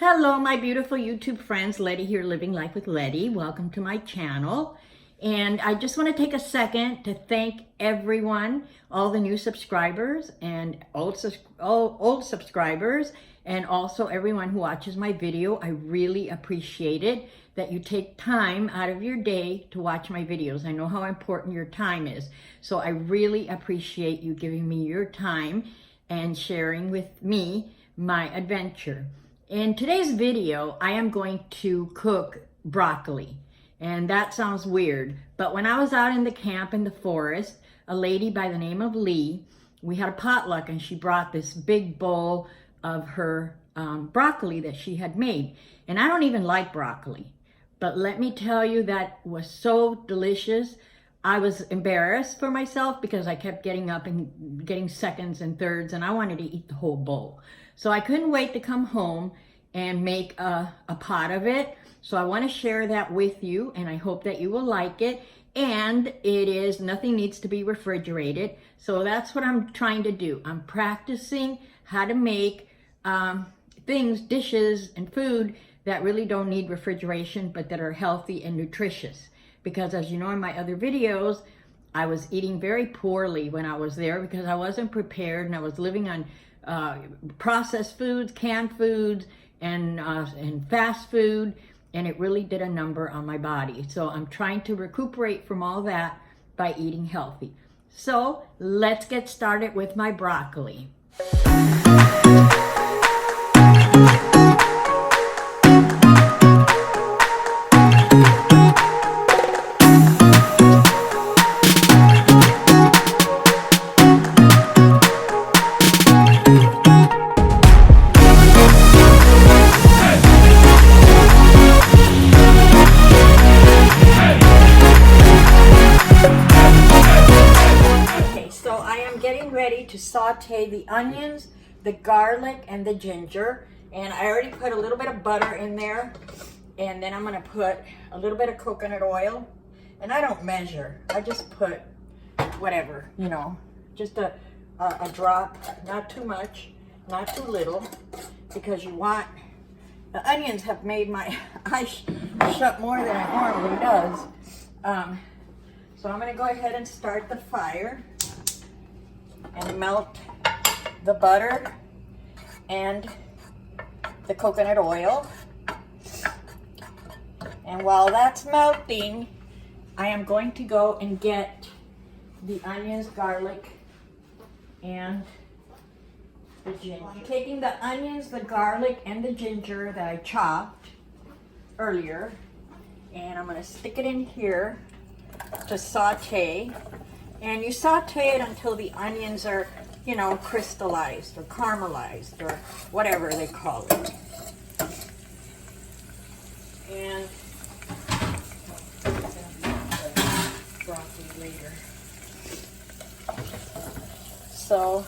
Hello, my beautiful YouTube friends. Letty here, Living Life with Letty. Welcome to my channel. And I just want to take a second to thank everyone, all the new subscribers and old subscribers, and also everyone who watches my video. I really appreciate it that you take time out of your day to watch my videos. I know how important your time is. So I really appreciate you giving me your time and sharing with me my adventure. In today's video, I am going to cook broccoli. And that sounds weird, but when I was out in the camp in the forest, a lady by the name of Lee, we had a potluck and she brought this big bowl of her broccoli that she had made. And I don't even like broccoli, but let me tell you, that was so delicious. I was embarrassed for myself because I kept getting up and getting seconds and thirds, and I wanted to eat the whole bowl. So I couldn't wait to come home and make a pot of it. So I want to share that with you, and I hope that you will like it. And nothing needs to be refrigerated. So that's what I'm trying to do. I'm practicing how to make dishes and food that really don't need refrigeration, but that are healthy and nutritious. Because as you know in my other videos, I was eating very poorly when I was there because I wasn't prepared, and I was living on processed foods, canned foods, and fast food, and it really did a number on my body. So I'm trying to recuperate from all that by eating healthy. So let's get started with my broccoli. To saute the onions, the garlic, and the ginger. And I already put a little bit of butter in there, and then I'm going to put a little bit of coconut oil. And I don't measure, I just put whatever, just a drop, not too much, not too little, because the onions have made my eyes shut more than it normally does. So I'm going to go ahead and start the fire and melt the butter and the coconut oil. And while that's melting, I am going to go and get the onions, garlic, and the ginger. I'm taking the onions, the garlic, and the ginger that I chopped earlier, and I'm going to stick it in here to saute. And you saute it until the onions are, crystallized or caramelized or whatever they call it. And broccoli later. So,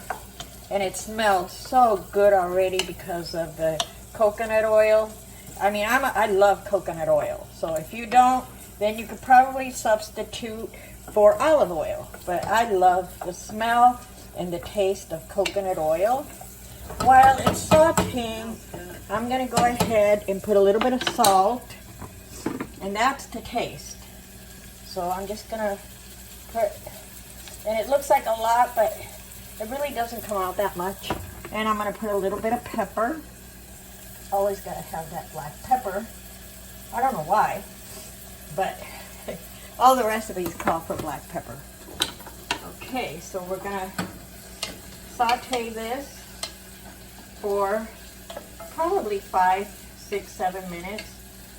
and it smells so good already because of the coconut oil. I mean, I love coconut oil. So if you don't, then you could probably substitute for olive oil, but I love the smell and the taste of coconut oil. While it's sauteing, I'm going to go ahead and put a little bit of salt, and that's to taste. So I'm just going to put, and it looks like a lot, but it really doesn't come out that much. And I'm going to put a little bit of pepper. Always got to have that black pepper. I don't know why, but all the recipes call for black pepper. Okay, so we're gonna saute this for probably 5, 6, 7 minutes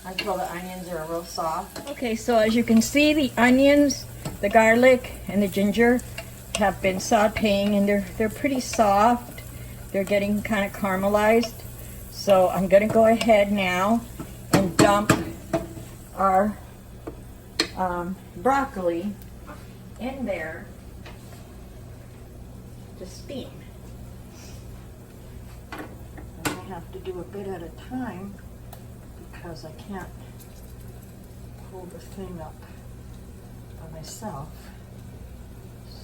until the onions are real soft. Okay, so as you can see, the onions, the garlic, and the ginger have been sauteing, and they're pretty soft. They're getting kind of caramelized. So I'm gonna go ahead now and dump our broccoli in there to steam. And I have to do a bit at a time because I can't pull the thing up by myself.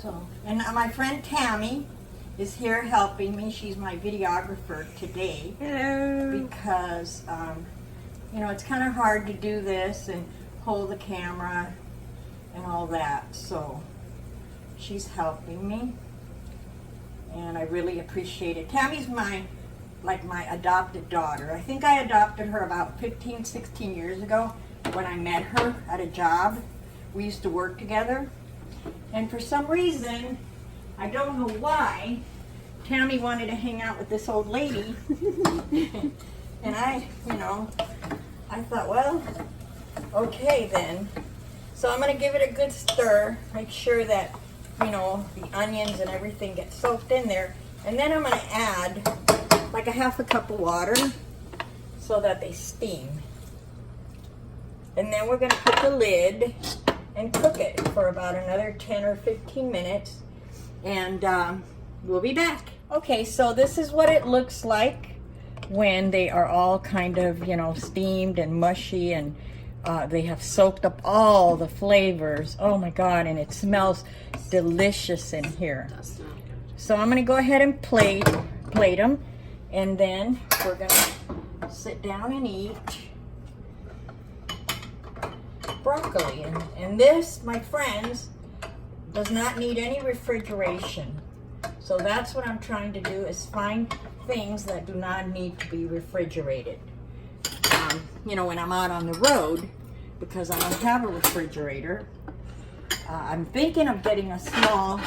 So, and my friend Tammy is here helping me. She's my videographer today. Hello. Because, you know, it's kind of hard to do this and hold the camera and all that. So she's helping me. And I really appreciate it. Tammy's my adopted daughter. I think I adopted her about 15, 16 years ago when I met her at a job. We used to work together. And for some reason, I don't know why, Tammy wanted to hang out with this old lady. And I thought, well, okay then. So I'm going to give it a good stir. Make sure that, you know, the onions and everything get soaked in there. And then I'm going to add like a half a cup of water so that they steam. And then we're going to put the lid and cook it for about another 10 or 15 minutes. And we'll be back. Okay, so this is what it looks like when they are all kind of, you know, steamed and mushy, and they have soaked up all the flavors. Oh my God, and it smells delicious in here. So I'm gonna go ahead and plate them, and then we're gonna sit down and eat broccoli. And this, my friends, does not need any refrigeration. So that's what I'm trying to do, is find things that do not need to be refrigerated. You know, when I'm out on the road, because I don't have a refrigerator, I'm thinking of getting a small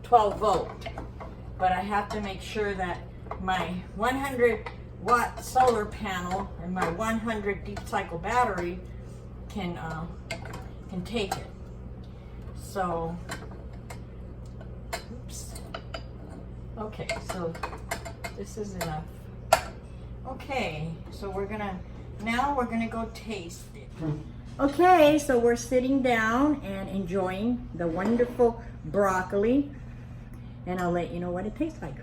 12 volt, but I have to make sure that my 100-watt solar panel and my 100 deep cycle battery can take it. So, oops. Okay, so this is enough. Okay, so now we're gonna go taste it. Okay, so we're sitting down and enjoying the wonderful broccoli, and I'll let you know what it tastes like.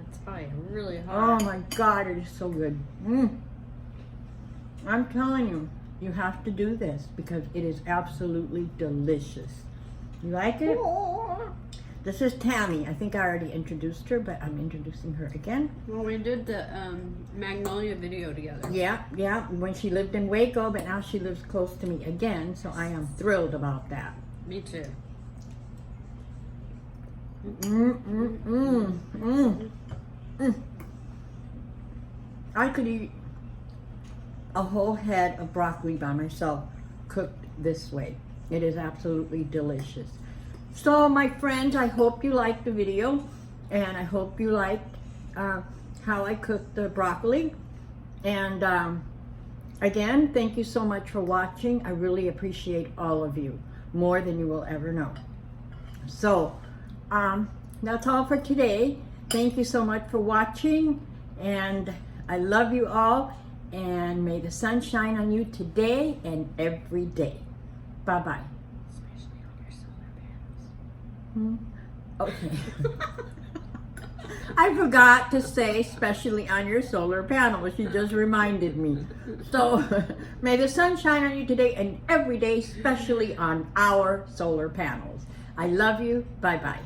It's probably really hot. Oh my God, it is so good. I'm telling you, you have to do this because it is absolutely delicious. You like it? This is Tammy. I think I already introduced her, but I'm introducing her again. Well, we did the Magnolia video together. Yeah, when she lived in Waco, but now she lives close to me again, so I am thrilled about that. Me too. I could eat a whole head of broccoli by myself, cooked this way. It is absolutely delicious. So my friends, I hope you liked the video, and I hope you liked how I cooked the broccoli. And again, thank you so much for watching. I really appreciate all of you, more than you will ever know. So that's all for today. Thank you so much for watching, and I love you all, and may the sun shine on you today and every day. Bye-bye. Okay. I forgot to say especially on your solar panel. She just reminded me. So may the sun shine on you today and every day, especially on our solar panels. I love you. Bye-bye.